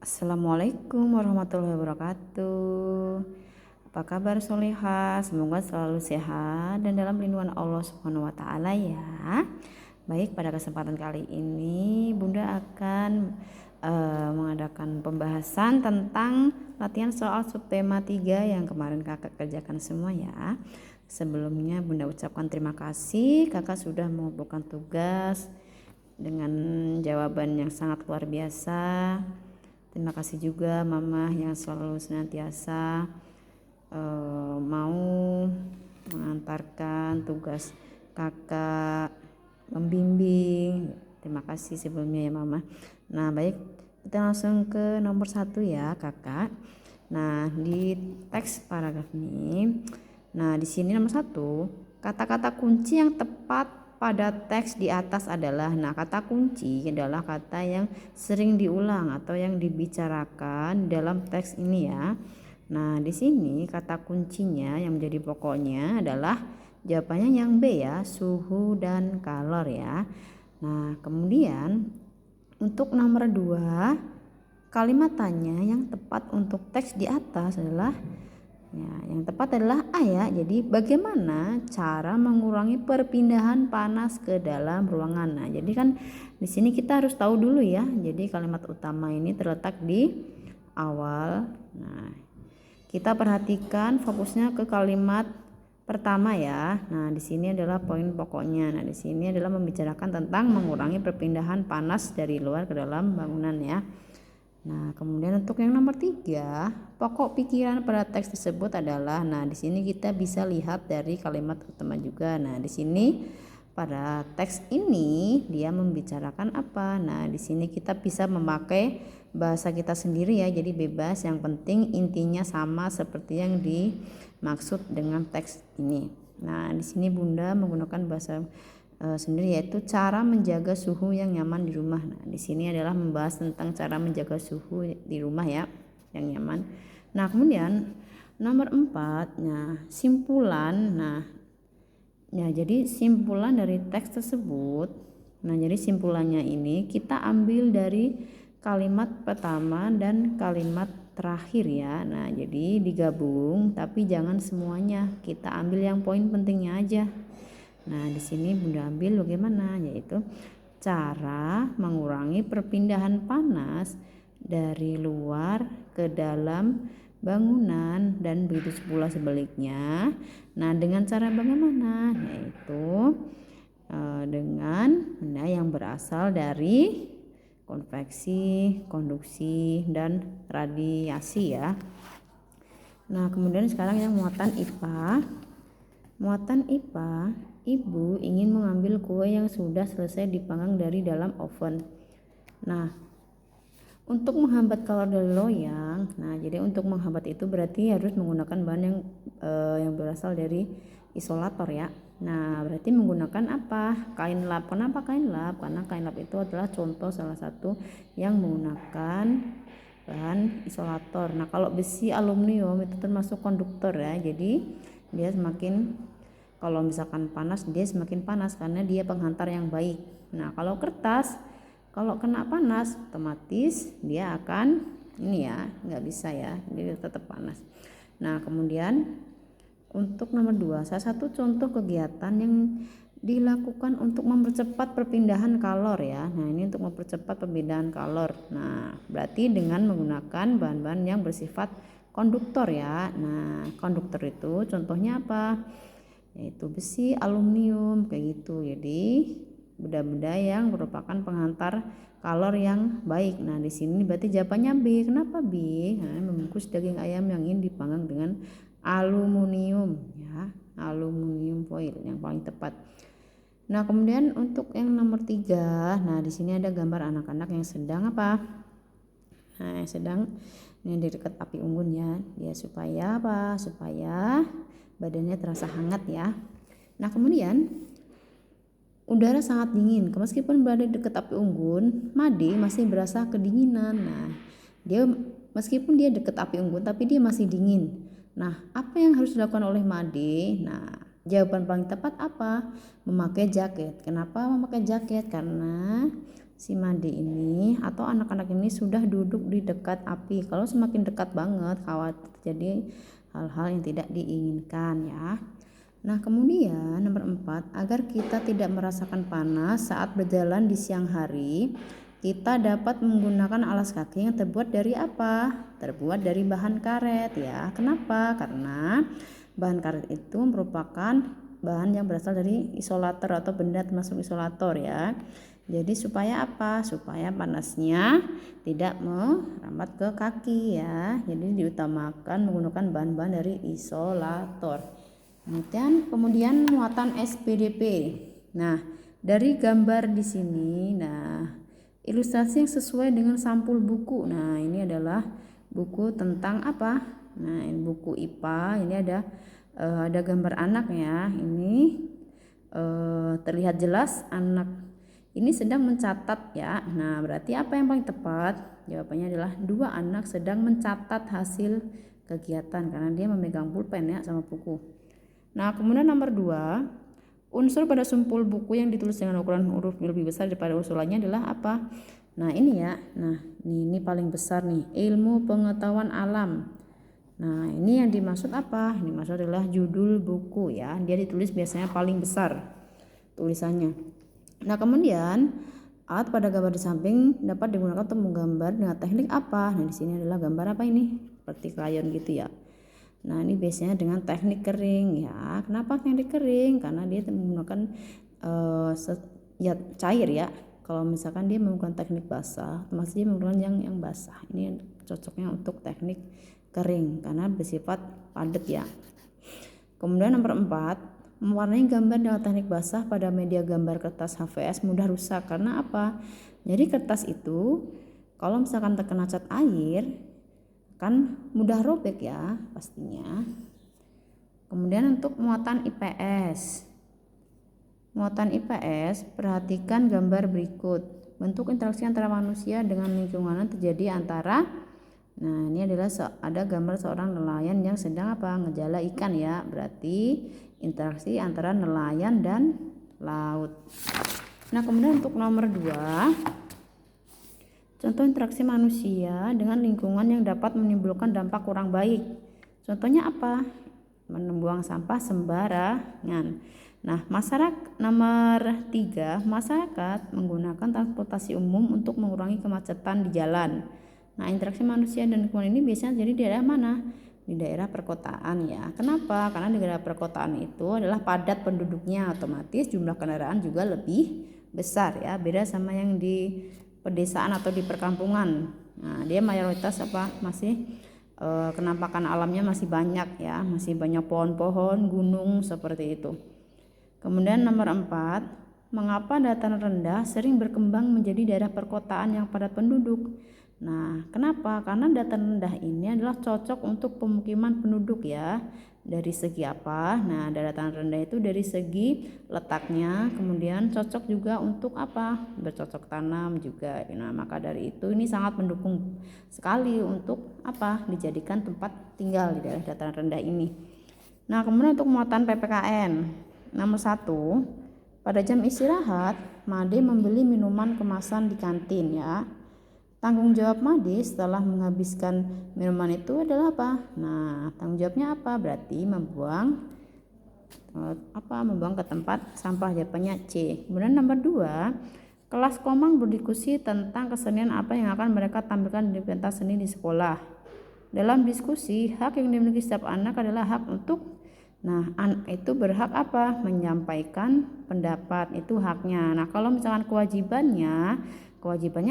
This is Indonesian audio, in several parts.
Assalamualaikum warahmatullahi wabarakatuh. Apa kabar Solehah? Semoga selalu sehat dan dalam lindungan Allah Subhanahu wa taala ya. Baik, pada kesempatan kali ini Bunda akan mengadakan pembahasan tentang latihan soal subtema 3 yang kemarin Kakak kerjakan semua ya. Sebelumnya Bunda ucapkan terima kasih Kakak sudah mengumpulkan tugas dengan jawaban yang sangat luar biasa. Terima kasih juga Mama yang selalu senantiasa mau mengantarkan tugas Kakak, membimbing. Terima kasih sebelumnya ya Mama. Nah baik, kita langsung ke nomor 1 ya Kakak. Nah di teks paragraf ini, nah di sini nomor 1, kata-kata kunci yang tepat pada teks di atas adalah, nah kata kunci adalah kata yang sering diulang atau yang dibicarakan dalam teks ini ya. Nah di sini kata kuncinya yang menjadi pokoknya adalah jawabannya yang B ya, suhu dan kalor ya. Nah kemudian untuk nomor 2, kalimat tanya yang tepat untuk teks di atas adalah ya, yang tepat adalah A ya. Jadi bagaimana cara mengurangi perpindahan panas ke dalam ruangan. Nah, jadi kan di sini kita harus tahu dulu ya. Jadi kalimat utama ini terletak di awal. Nah, kita perhatikan fokusnya ke kalimat pertama ya. Nah, di sini adalah poin pokoknya. Nah, di sini adalah membicarakan tentang mengurangi perpindahan panas dari luar ke dalam bangunan ya. Nah, kemudian untuk yang nomor 3, pokok pikiran pada teks tersebut adalah, nah di sini kita bisa lihat dari kalimat utama juga. Nah, di sini pada teks ini dia membicarakan apa? Nah, di sini kita bisa memakai bahasa kita sendiri ya, jadi bebas, yang penting intinya sama seperti yang dimaksud dengan teks ini. Nah, di sini Bunda menggunakan bahasa sendiri, yaitu cara menjaga suhu yang nyaman di rumah. Nah, di sini adalah membahas tentang cara menjaga suhu di rumah ya, yang nyaman. Nah, kemudian nomor 4, nah simpulan. Nah, ya jadi simpulan dari teks tersebut. Nah, jadi simpulannya ini kita ambil dari kalimat pertama dan kalimat terakhir ya. Nah, jadi digabung tapi jangan semuanya. Kita ambil yang poin pentingnya aja. Nah, di sini Bunda ambil bagaimana, yaitu cara mengurangi perpindahan panas dari luar ke dalam bangunan dan begitu pula sebaliknya. Nah, dengan cara bagaimana? Yaitu dengan benda yang berasal dari konveksi, konduksi, dan radiasi ya. Nah, kemudian sekarang yang muatan IPA. Muatan IPA, Ibu ingin mengambil kue yang sudah selesai dipanggang dari dalam oven. Nah, untuk menghambat kalor dari loyang, nah jadi untuk menghambat itu berarti harus menggunakan bahan yang berasal dari isolator ya. Nah, berarti menggunakan apa? Kain lap. Kenapa kain lap? Karena kain lap itu adalah contoh salah satu yang menggunakan bahan isolator. Nah, kalau besi aluminium itu termasuk konduktor ya. Jadi dia semakin, kalau misalkan panas dia semakin panas karena dia penghantar yang baik. Nah, kalau kertas kalau kena panas otomatis dia akan ini ya, nggak bisa ya, dia tetap panas. Nah, kemudian untuk nomor 2, salah satu contoh kegiatan yang dilakukan untuk mempercepat perpindahan kalor ya. Nah, ini untuk mempercepat perpindahan kalor. Nah, berarti dengan menggunakan bahan-bahan yang bersifat konduktor ya. Nah, konduktor itu contohnya apa? Yaitu besi, aluminium kayak gitu. Jadi benda-benda yang merupakan penghantar kalor yang baik. Nah, di sini berarti jawabannya B. Kenapa B? Nah, membungkus daging ayam yang ingin dipanggang dengan aluminium ya, aluminium foil yang paling tepat. Nah, kemudian untuk yang nomor 3, nah di sini ada gambar anak-anak yang sedang apa? Nah, yang sedang ini di dekat api unggun ya. Dia supaya apa? Supaya badannya terasa hangat ya. Nah, kemudian udara sangat dingin. Meskipun berada di dekat api unggun, Made masih berasa kedinginan. Nah, dia meskipun dia dekat api unggun tapi dia masih dingin. Nah, apa yang harus dilakukan oleh Made? Nah, jawaban paling tepat apa? Memakai jaket. Kenapa memakai jaket? Karena si Made ini atau anak-anak ini sudah duduk di dekat api. Kalau semakin dekat banget khawatir terjadi hal-hal yang tidak diinginkan ya. Nah, kemudian nomor 4, agar kita tidak merasakan panas saat berjalan di siang hari, kita dapat menggunakan alas kaki yang terbuat dari apa? Terbuat dari bahan karet ya. Kenapa? Karena bahan karet itu merupakan bahan yang berasal dari isolator atau benda termasuk isolator ya. Jadi supaya apa? Supaya panasnya tidak merambat ke kaki ya. Jadi diutamakan menggunakan bahan-bahan dari isolator. Kemudian muatan SPDP. Nah, dari gambar di sini, nah ilustrasi yang sesuai dengan sampul buku. Nah, ini adalah buku tentang apa? Nah, ini buku IPA. Ini ada gambar anak ya. Ini terlihat jelas anak ini sedang mencatat ya. Nah, berarti apa yang paling tepat? Jawabannya adalah 2 anak sedang mencatat hasil kegiatan karena dia memegang pulpen ya sama buku. Nah, kemudian nomor 2, unsur pada sampul buku yang ditulis dengan ukuran huruf lebih besar daripada usulannya adalah apa? Nah, ini ya. Nah, ini paling besar nih, ilmu pengetahuan alam. Nah, ini yang dimaksud apa? Ini dimaksud adalah judul buku ya. Dia ditulis biasanya paling besar tulisannya. Nah, kemudian alat pada gambar di samping dapat digunakan untuk menggambar dengan teknik apa? Nah, di sini adalah gambar apa ini? Seperti krayon gitu ya. Nah, ini biasanya dengan teknik kering ya. Kenapa teknik kering? Karena dia menggunakan ya cair ya. Kalau misalkan dia menggunakan teknik basah, masih dia menggunakan yang basah. Ini cocoknya untuk teknik kering karena bersifat padat ya. Kemudian nomor 4, mewarnai gambar dengan teknik basah pada media gambar kertas HVS mudah rusak. Karena apa? Jadi kertas itu kalau misalkan terkena cat air kan mudah robek ya pastinya. Kemudian untuk muatan IPS. Muatan IPS, perhatikan gambar berikut. Bentuk interaksi antara manusia dengan lingkungan terjadi antara, nah ini adalah ada gambar seorang nelayan yang sedang apa? Ngejala ikan ya. Berarti interaksi antara nelayan dan laut. Nah, kemudian untuk nomor 2, contoh interaksi manusia dengan lingkungan yang dapat menimbulkan dampak kurang baik. Contohnya apa? Membuang sampah sembarangan. Nah, nomor 3, masyarakat menggunakan transportasi umum untuk mengurangi kemacetan di jalan. Nah, interaksi manusia dan lingkungan ini biasanya jadi di daerah mana? Di daerah perkotaan ya. Kenapa? Karena di daerah perkotaan itu adalah padat penduduknya, otomatis jumlah kendaraan juga lebih besar ya. Beda sama yang di pedesaan atau di perkampungan. Nah, dia mayoritas apa? Masih kenampakan alamnya masih banyak ya, masih banyak pohon-pohon, gunung seperti itu. Kemudian nomor 4, mengapa dataran rendah sering berkembang menjadi daerah perkotaan yang padat penduduk? Nah, kenapa? Karena dataran rendah ini adalah cocok untuk pemukiman penduduk ya. Dari segi apa? Nah, dataran rendah itu dari segi letaknya, kemudian cocok juga untuk apa? Bercocok tanam juga. Nah, maka dari itu ini sangat mendukung sekali untuk apa? Dijadikan tempat tinggal di daerah dataran rendah ini. Nah, kemudian untuk muatan PPKN. Nomor 1, pada jam istirahat, Made membeli minuman kemasan di kantin ya. Tanggung jawab Made setelah menghabiskan minuman itu adalah apa? Nah, tanggung jawabnya apa? Berarti membuang ke tempat sampah, jawabannya C. Kemudian nomor 2, kelas Komang berdiskusi tentang kesenian apa yang akan mereka tampilkan di pentas seni di sekolah. Dalam diskusi, hak yang dimiliki setiap anak adalah hak untuk, nah, anak itu berhak apa? Menyampaikan pendapat, itu haknya. Nah, kalau misalkan kewajibannya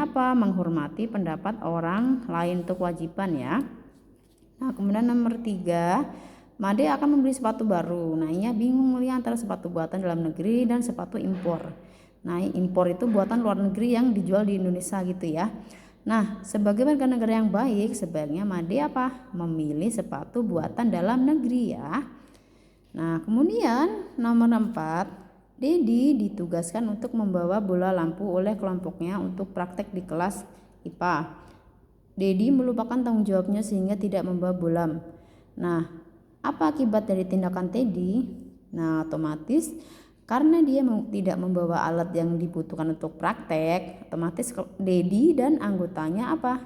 apa? Menghormati pendapat orang lain, itu kewajiban ya. Nah, kemudian nomor 3, Made akan membeli sepatu baru. Nah, ia bingung melihat antara sepatu buatan dalam negeri dan sepatu impor. Nah, impor itu buatan luar negeri yang dijual di Indonesia gitu ya. Nah, sebagai warga negara yang baik, sebaiknya Made apa? Memilih sepatu buatan dalam negeri ya. Nah, kemudian nomor 4, Dedi ditugaskan untuk membawa bola lampu oleh kelompoknya untuk praktek di kelas IPA. Dedi melupakan tanggung jawabnya sehingga tidak membawa bola. Nah, apa akibat dari tindakan Teddy? Nah, otomatis Karena dia tidak membawa alat yang dibutuhkan untuk praktek, otomatis Dedi dan anggotanya apa?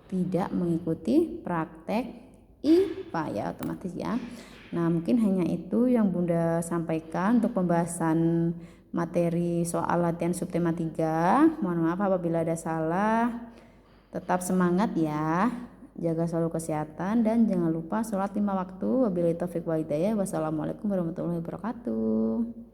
Tidak mengikuti praktek IPA ya, otomatis ya. Nah, mungkin hanya itu yang Bunda sampaikan untuk pembahasan materi soal latihan subtema 3. Mohon maaf apabila ada salah. Tetap semangat ya. Jaga selalu kesehatan dan jangan lupa sholat 5 waktu. Wabillahi taufiq wal hidayah. Wassalamualaikum warahmatullahi wabarakatuh.